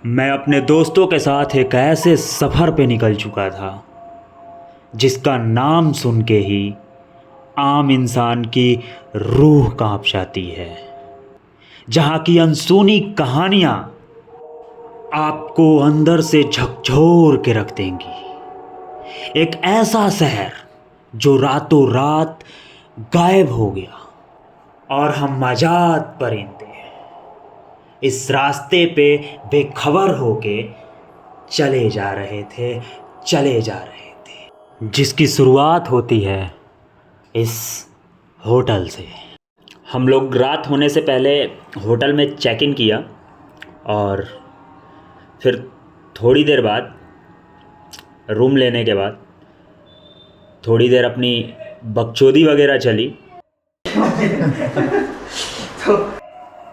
मैं अपने दोस्तों के साथ एक ऐसे सफ़र पे निकल चुका था जिसका नाम सुन के ही आम इंसान की रूह कांप जाती है। जहाँ की अनसुनी कहानियाँ आपको अंदर से झकझोर के रख देंगी। एक ऐसा शहर जो रातों रात गायब हो गया और हम आजाद परिंदे इस रास्ते पे बेखबर होके चले जा रहे थे, जिसकी शुरुआत होती है इस होटल से। हम लोग रात होने से पहले होटल में चेक इन किया और फिर थोड़ी देर बाद रूम लेने के बाद थोड़ी देर अपनी बकचोदी वगैरह चली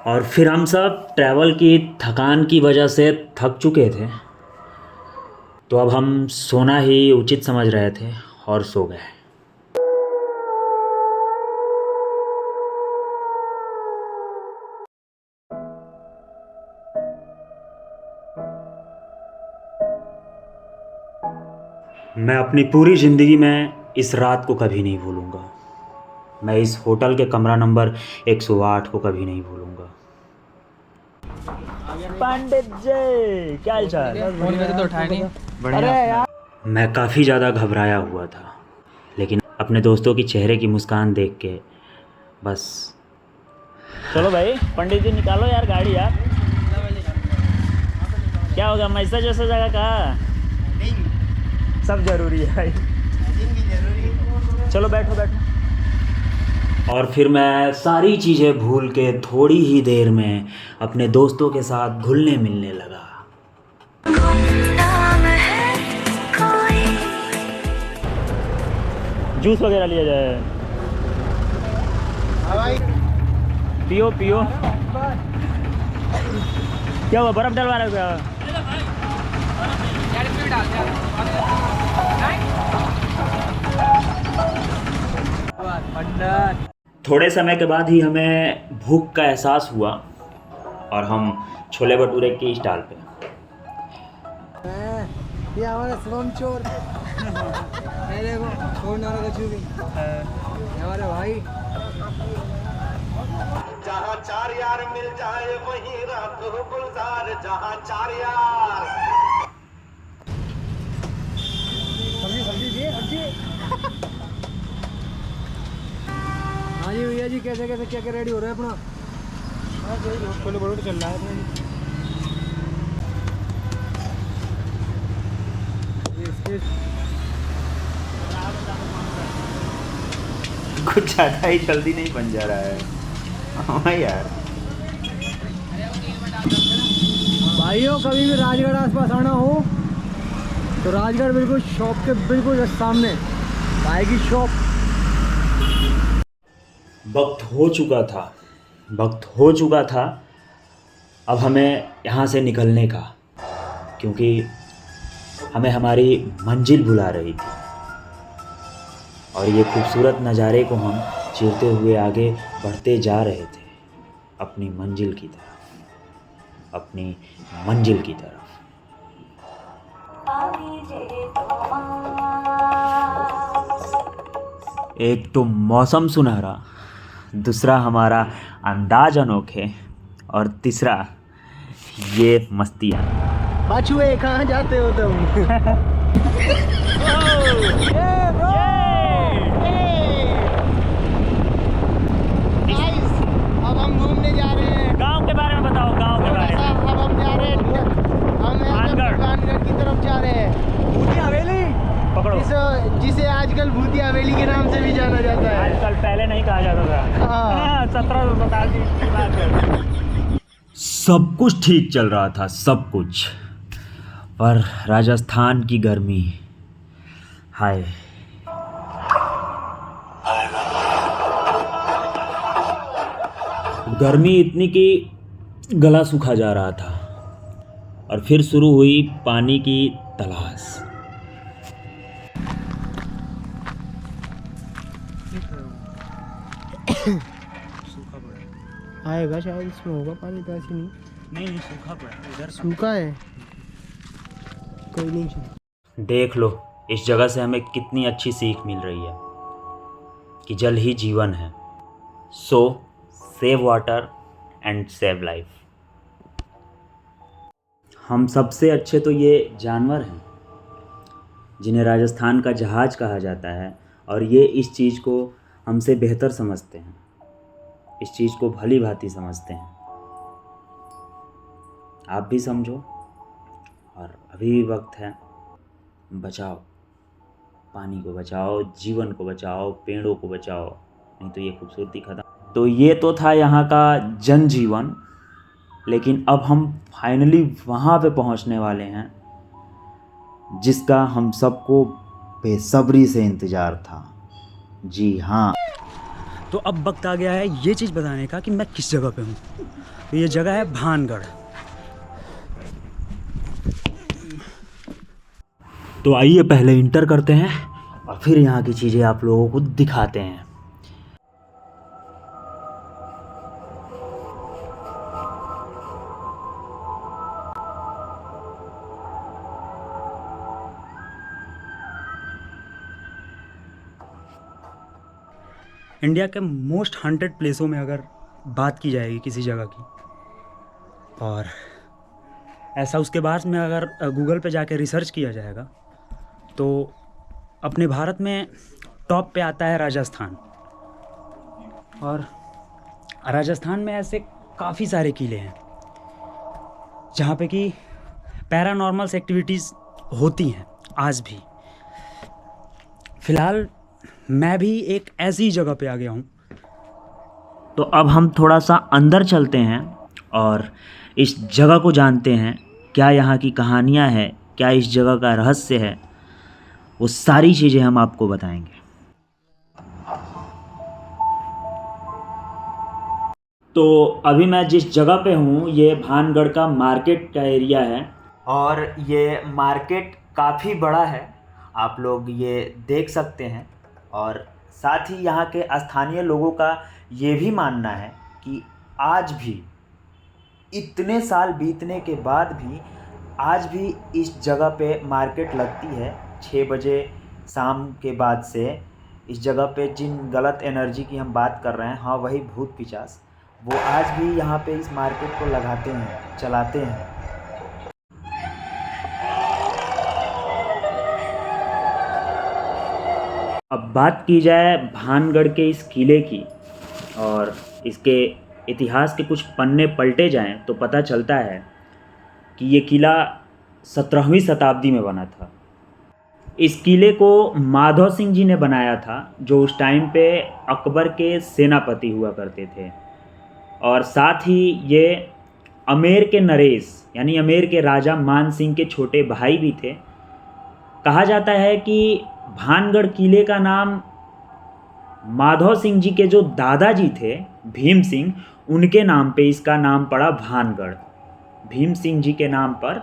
और फिर हम सब ट्रैवल की थकान की वजह से थक चुके थे, तो अब हम सोना ही उचित समझ रहे थे और सो गए। मैं अपनी पूरी ज़िंदगी में इस रात को कभी नहीं भूलूंगा। मैं इस होटल के कमरा नंबर 108 को कभी नहीं भूलूंगा। पंडित जी, क्या हाल चाल? तो उठाया नहीं। बढ़िया। मैं काफ़ी ज़्यादा घबराया हुआ था, लेकिन अपने दोस्तों की चेहरे की मुस्कान देख के बस। चलो भाई, पंडित जी निकालो यार गाड़ी यार। क्या होगा, मैसा जैसा जगह कहा सब जरूरी है भाई। चलो बैठो बैठो। और फिर मैं सारी चीज़ें भूल के थोड़ी ही देर में अपने दोस्तों के साथ घुलने मिलने लगा। जूस वगैरह लिया जाए। पियो पियो। क्या हुआ, बर्फ डलवा रहे हो क्या? थोड़े समय के बाद ही हमें भूख का एहसास हुआ और हम छोले भटूरे की स्टॉल पे। ये हमारा श्रम चोर मेरे को छोड़ने वाला कुछ भी हमारे भाई। जहाँ चार यार मिल जाए वहीं रात हो गुलजार। जहाँ चार यार सब्जी हाँ जी भैया जी, कैसे कैसे क्या क्या रेडी हो रहा है अपना? हाँ जी, छोले भटूरे चल रहा है अपना। कुछ ज़्यादा ही जल्दी नहीं बन जा रहा है। हाँ यार। भाइयों, कभी भी राजगढ़ आसपास आना हो तो राजगढ़ बिल्कुल शॉप के बिल्कुल सामने भाई की शॉप। वक्त हो चुका था अब हमें यहाँ से निकलने का, क्योंकि हमें हमारी मंजिल बुला रही थी और ये खूबसूरत नज़ारे को हम चीरते हुए आगे बढ़ते जा रहे थे अपनी मंजिल की तरफ। एक तो मौसम सुनहरा, दूसरा हमारा अंदाज अनोखे और तीसरा ये मस्तियाँ। बचुए कहाँ जाते हो तुम? अब हम घूमने जा रहे हैं। गांव के बारे में बताओ, गांव के बारे में। अब हम जा रहे हैं, हम कानगढ़ की तरफ जा रहे हैं। भूतिया हवेली पकड़ो। जिसे आजकल भूतिया हवेली के नाम से भी जाना जाता है। आजकल, पहले नहीं कहा जाता था। हाँ। 17 की बात है। सब कुछ ठीक चल रहा था, सब कुछ, पर राजस्थान की गर्मी, हाय। गर्मी इतनी कि गला सूखा जा रहा था और फिर शुरू हुई पानी की तलाश। आएगा शायद, इसमें होगा पानी, तो ऐसे नहीं। नहीं सूखा पड़ा इधर। सूखा है, कोई नहीं। देख लो इस जगह से हमें कितनी अच्छी सीख मिल रही है कि जल ही जीवन है। सो save water and save life. हम सबसे अच्छे तो ये जानवर हैं जिन्हें राजस्थान का जहाज कहा जाता है, और ये इस चीज़ को हमसे बेहतर समझते हैं, इस चीज़ को भली भांति समझते हैं। आप भी समझो, और अभी भी वक्त है। बचाओ, पानी को बचाओ, जीवन को बचाओ, पेड़ों को बचाओ, नहीं तो ये खूबसूरती खत्म। तो ये तो था यहाँ का जनजीवन, लेकिन अब हम फाइनली वहाँ पे पहुँचने वाले हैं जिसका हम सबको बेसब्री से इंतज़ार था। जी हाँ, तो अब वक्त आ गया है ये चीज़ बताने का कि मैं किस जगह पे हूँ। तो ये जगह है भानगढ़। तो आइए पहले इंटर करते हैं और फिर यहाँ की चीज़ें आप लोगों को दिखाते हैं। इंडिया के मोस्ट हॉन्टेड प्लेसों में अगर बात की जाएगी किसी जगह की, और ऐसा उसके बाद में अगर गूगल पे जाके रिसर्च किया जाएगा तो अपने भारत में टॉप पे आता है राजस्थान। और राजस्थान में ऐसे काफ़ी सारे किले हैं जहाँ पे कि पैरानॉर्मल्स एक्टिविटीज़ होती हैं आज भी। फ़िलहाल मैं भी एक ऐसी जगह पे आ गया हूँ। तो अब हम थोड़ा सा अंदर चलते हैं और इस जगह को जानते हैं, क्या यहाँ की कहानियाँ हैं, क्या इस जगह का रहस्य है, वो सारी चीज़ें हम आपको बताएंगे। तो अभी मैं जिस जगह पे हूँ ये भानगढ़ का मार्केट का एरिया है, और ये मार्केट काफ़ी बड़ा है, आप लोग ये देख सकते हैं। और साथ ही यहाँ के स्थानीय लोगों का ये भी मानना है कि आज भी इतने साल बीतने के बाद भी आज भी इस जगह पे मार्केट लगती है 6 बजे शाम के बाद से। इस जगह पे जिन गलत एनर्जी की हम बात कर रहे हैं, हाँ वही भूत पिशाच, वो आज भी यहाँ पे इस मार्केट को लगाते हैं, चलाते हैं। अब बात की जाए भानगढ़ के इस किले की और इसके इतिहास के कुछ पन्ने पलटे जाएं तो पता चलता है कि ये किला 17वीं शताब्दी में बना था। इस किले को माधव सिंह जी ने बनाया था, जो उस टाइम पे अकबर के सेनापति हुआ करते थे। और साथ ही ये अमेर के नरेश यानी अमेर के राजा मान सिंह के छोटे भाई भी थे। कहा जाता है कि भानगढ़ किले का नाम माधव सिंह जी के जो दादाजी थे भीम सिंह, उनके नाम पे इसका नाम पड़ा भानगढ़। भीम सिंह जी के नाम पर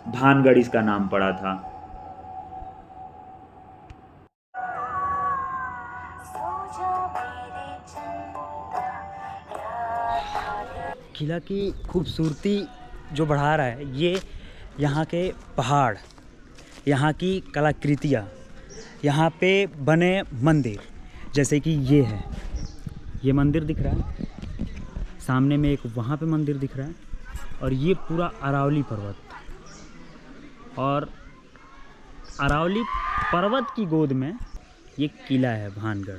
भानगढ़ इसका नाम पड़ा था। किला की खूबसूरती जो बढ़ा रहा है ये यहाँ के पहाड़, यहाँ की कलाकृतियाँ, यहाँ पे बने मंदिर, जैसे कि ये है, ये मंदिर दिख रहा है सामने में, एक वहाँ पे मंदिर दिख रहा है, और ये पूरा अरावली पर्वत, और अरावली पर्वत की गोद में ये किला है भानगढ़।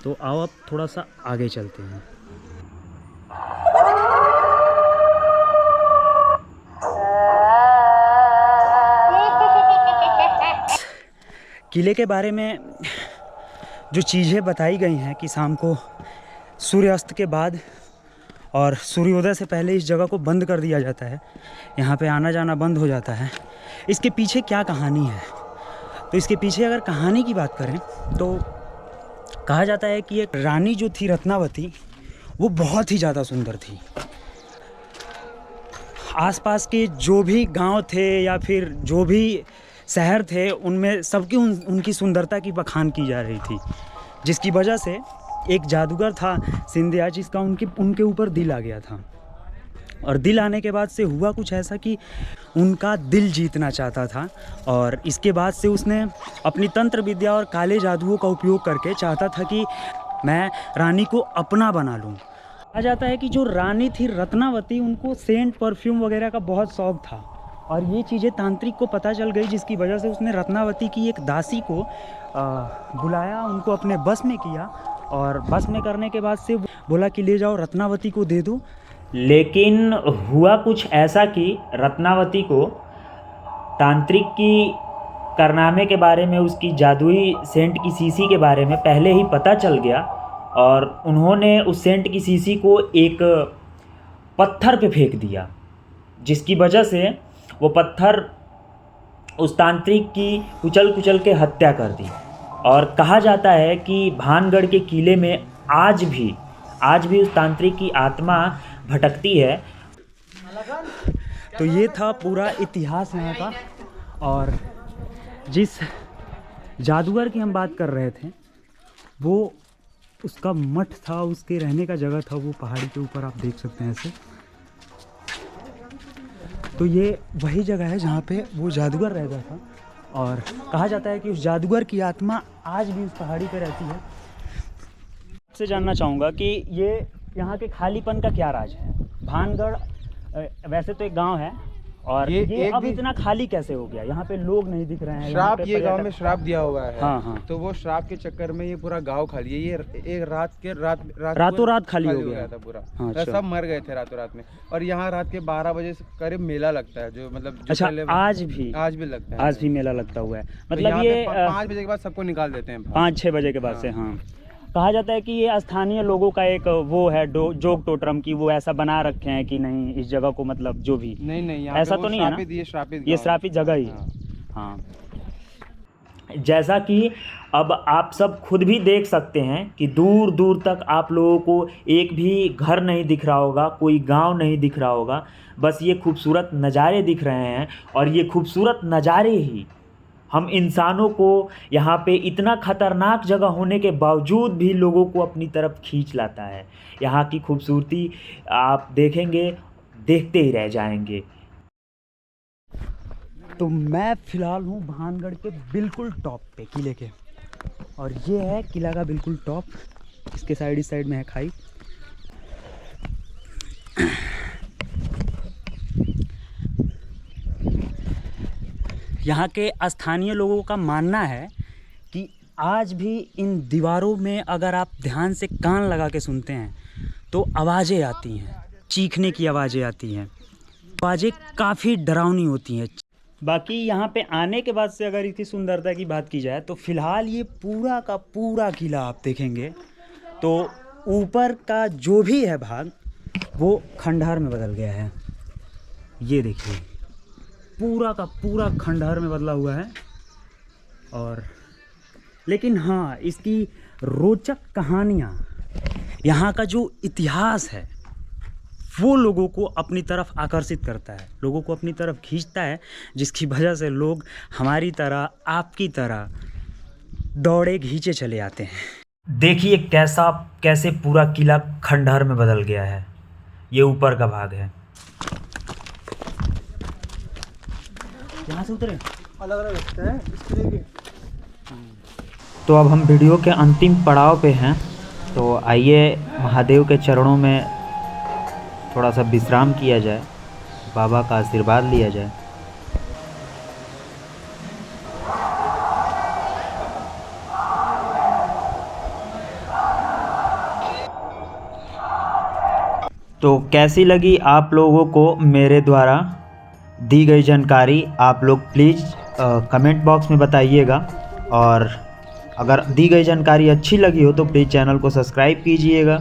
तो आओ अब थोड़ा सा आगे चलते हैं। किले के बारे में जो चीज़ें बताई गई हैं कि शाम को सूर्यास्त के बाद और सूर्योदय से पहले इस जगह को बंद कर दिया जाता है, यहाँ पे आना जाना बंद हो जाता है। इसके पीछे क्या कहानी है? तो इसके पीछे अगर कहानी की बात करें तो कहा जाता है कि एक रानी जो थी रत्नावती, वो बहुत ही ज़्यादा सुंदर थी। आसपास के जो भी गांव थे या फिर जो भी शहर थे, उनमें सबकी उनकी सुंदरता की बखान की जा रही थी, जिसकी वजह से एक जादूगर था सिंधिया, जिसका उनके ऊपर दिल आ गया था। और दिल आने के बाद से हुआ कुछ ऐसा कि उनका दिल जीतना चाहता था, और इसके बाद से उसने अपनी तंत्र विद्या और काले जादुओं का उपयोग करके चाहता था कि मैं रानी को अपना बना लूं। कहा जाता है कि जो रानी थी रत्नावती, उनको सेंट परफ्यूम वगैरह का बहुत शौक था, और ये चीज़ें तांत्रिक को पता चल गई, जिसकी वजह से उसने रत्नावती की एक दासी को बुलाया, उनको अपने बस में किया, और बस में करने के बाद से बोला कि ले जाओ रत्नावती को दे दो। लेकिन हुआ कुछ ऐसा कि रत्नावती को तांत्रिक की कारनामे के बारे में, उसकी जादुई सेंट की शीशी के बारे में पहले ही पता चल गया, और उन्होंने उस सेंट की शीशी को एक पत्थर पे फेंक दिया, जिसकी वजह से वो पत्थर उस तांत्रिक की कुचल के हत्या कर दी। और कहा जाता है कि भानगढ़ के किले में आज भी उस तांत्रिक की आत्मा भटकती है। तो ये था पूरा इतिहास यहाँ का। और जिस जादूगर की हम बात कर रहे थे, वो उसका मठ था, उसके रहने का जगह था, वो पहाड़ी के ऊपर आप देख सकते हैं ऐसे। तो ये वही जगह है जहाँ पे वो जादूगर रहता था, और कहा जाता है कि उस जादूगर की आत्मा आज भी उस पहाड़ी पे रहती है। आपसे जानना चाहूँगा कि ये यहाँ के खालीपन का क्या राज है? भानगढ़ वैसे तो एक गांव है, और ये अब इतना खाली कैसे हो गया? यहाँ पे लोग नहीं दिख रहे हैं। श्राप, ये गांव में श्राप दिया हुआ है। हाँ। तो वो श्राप के चक्कर में ये पूरा गांव खाली है। ये एक रातों रात खाली हो गया था पूरा। हाँ, अच्छा। सब मर गए थे रातों रात में। और यहाँ रात के 12 बजे से करीब मेला लगता है, जो मतलब अच्छा आज भी लगता है। आज भी मेला लगता हुआ है, तो मतलब ये 5 बजे के बाद सबको निकाल देते हैं। 5-6 बजे के बाद से। हाँ, कहा जाता है कि ये स्थानीय लोगों का एक वो है जोग टोटरम की, वो ऐसा बना रखे हैं कि नहीं इस जगह को, मतलब जो भी नहीं ऐसा तो नहीं है ना, ये श्रापित जगह ही है। हाँ, जैसा कि अब आप सब खुद भी देख सकते हैं कि दूर दूर तक आप लोगों को एक भी घर नहीं दिख रहा होगा, कोई गांव नहीं दिख रहा होगा, बस ये खूबसूरत नज़ारे दिख रहे हैं। और ये खूबसूरत नज़ारे ही हम इंसानों को यहाँ पे इतना ख़तरनाक जगह होने के बावजूद भी लोगों को अपनी तरफ खींच लाता है। यहाँ की खूबसूरती आप देखेंगे, देखते ही रह जाएंगे। तो मैं फ़िलहाल हूँ भानगढ़ के बिल्कुल टॉप पे, किले के, और ये है किला का बिल्कुल टॉप। इसके साइड में है खाई। यहाँ के स्थानीय लोगों का मानना है कि आज भी इन दीवारों में अगर आप ध्यान से कान लगा के सुनते हैं तो आवाज़ें आती हैं, चीखने की आवाज़ें आती हैं। आवाज़ें काफ़ी डरावनी होती हैं। बाकी यहाँ पे आने के बाद से अगर इसकी सुंदरता की बात की जाए तो फ़िलहाल ये पूरा का पूरा किला आप देखेंगे तो ऊपर का जो भी है भाग वो खंडहर में बदल गया है। ये देखिए, पूरा का पूरा खंडहर में बदला हुआ है। और लेकिन हाँ, इसकी रोचक कहानियाँ, यहाँ का जो इतिहास है वो लोगों को अपनी तरफ आकर्षित करता है, लोगों को अपनी तरफ खींचता है, जिसकी वजह से लोग हमारी तरह, आपकी तरह दौड़े खींचे चले आते हैं। देखिए कैसे पूरा किला खंडहर में बदल गया है। ये ऊपर का भाग है। यहाँ से उतरे अलग अलग लगता है इस किले के। तो अब हम वीडियो के अंतिम पड़ाव पे हैं, तो आइए महादेव के चरणों में थोड़ा सा विश्राम किया जाए, बाबा का आशीर्वाद लिया जाए। तो कैसी लगी आप लोगों को मेरे द्वारा दी गई जानकारी? आप लोग प्लीज़ कमेंट बॉक्स में बताइएगा, और अगर दी गई जानकारी अच्छी लगी हो तो प्लीज़ चैनल को सब्सक्राइब कीजिएगा